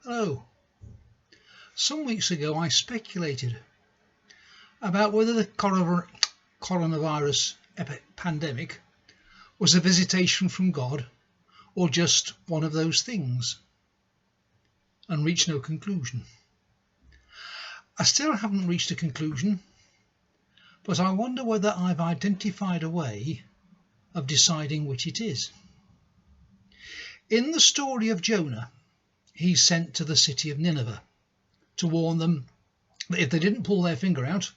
Hello. Some weeks ago I speculated about whether the coronavirus pandemic was a visitation from God or just one of those things, and reached no conclusion. I still haven't reached a conclusion, but I wonder whether I've identified a way of deciding which it is. In the story of Jonah, he's sent to the city of Nineveh to warn them that if they didn't pull their finger out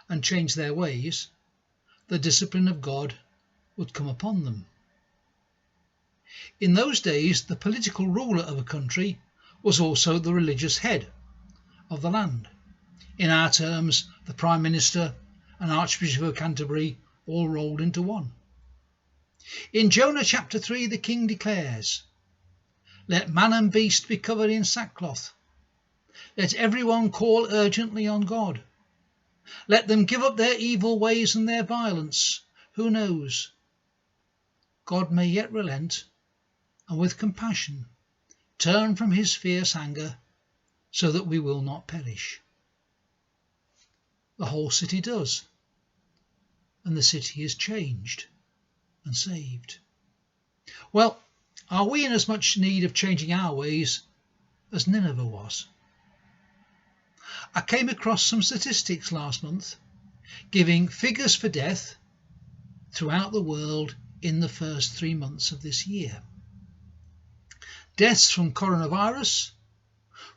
and change their ways, the discipline of God would come upon them. In those days, the political ruler of a country was also the religious head of the land. In our terms, the Prime Minister and Archbishop of Canterbury all rolled into one. In Jonah chapter 3, the king declares, "Let man and beast be covered in sackcloth. Let everyone call urgently on God. Let them give up their evil ways and their violence. Who knows? God may yet relent and with compassion turn from his fierce anger so that we will not perish." The whole city does, and the city is changed and saved. Well, are we in as much need of changing our ways as Nineveh was? I came across some statistics last month giving figures for death throughout the world in the first 3 months of this year. Deaths from coronavirus,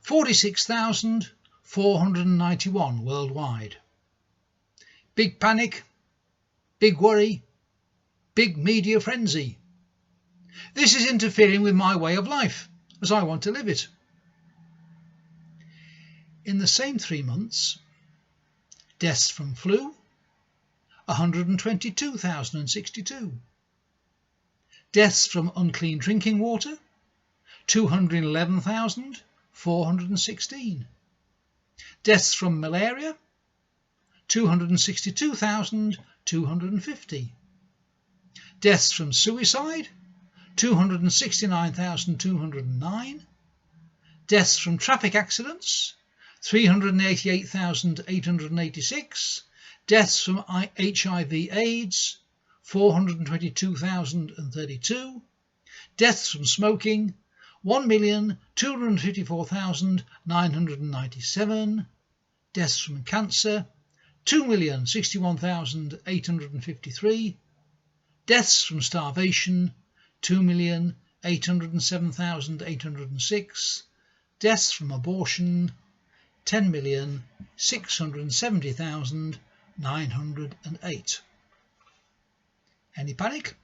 46,491 worldwide. Big panic, big worry, big media frenzy. This is interfering with my way of life as I want to live it. In the same 3 months, deaths from flu, 122,062. Deaths from unclean drinking water, 211,416. Deaths from malaria, 262,250. Deaths from suicide, 269,209. Deaths from traffic accidents, 388,886. Deaths from HIV/AIDS, 422,032. Deaths from smoking, 1,254,997. Deaths from cancer, 2,061,853. Deaths from starvation, 2,807,806. Deaths from abortion, 10,670,908. Any panic?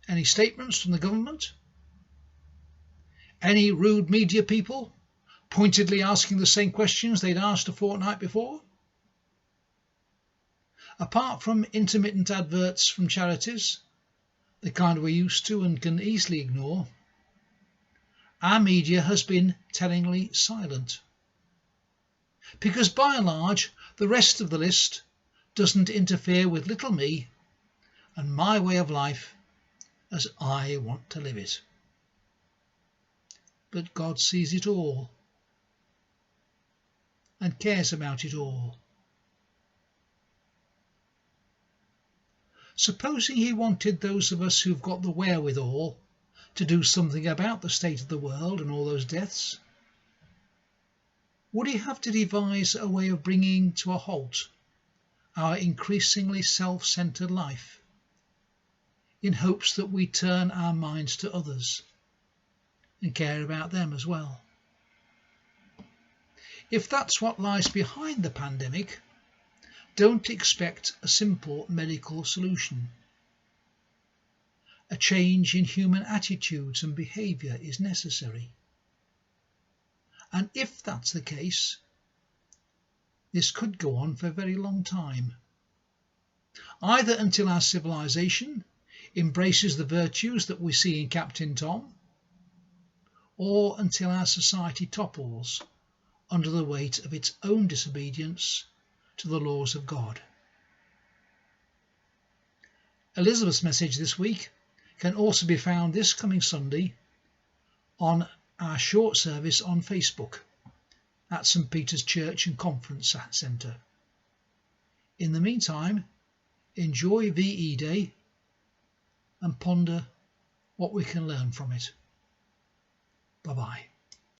Any statements from the government? Any rude media people pointedly asking the same questions they'd asked a fortnight before? Apart from intermittent adverts from charities, the kind we're used to and can easily ignore, our media has been tellingly silent. Because by and large, the rest of the list doesn't interfere with little me and my way of life as I want to live it. But God sees it all and cares about it all. Supposing he wanted those of us who've got the wherewithal to do something about the state of the world and all those deaths, would he have to devise a way of bringing to a halt our increasingly self-centred life in hopes that we turn our minds to others and care about them as well? If that's what lies behind the pandemic, don't expect a simple medical solution. A change in human attitudes and behaviour is necessary. And if that's the case, this could go on for a very long time. Either until our civilization embraces the virtues that we see in Captain Tom, or until our society topples under the weight of its own disobedience to the laws of God. Elizabeth's message this week can also be found this coming Sunday on our short service on Facebook at St Peter's Church and Conference Centre. In the meantime, enjoy VE Day and ponder what we can learn from it. Bye-bye.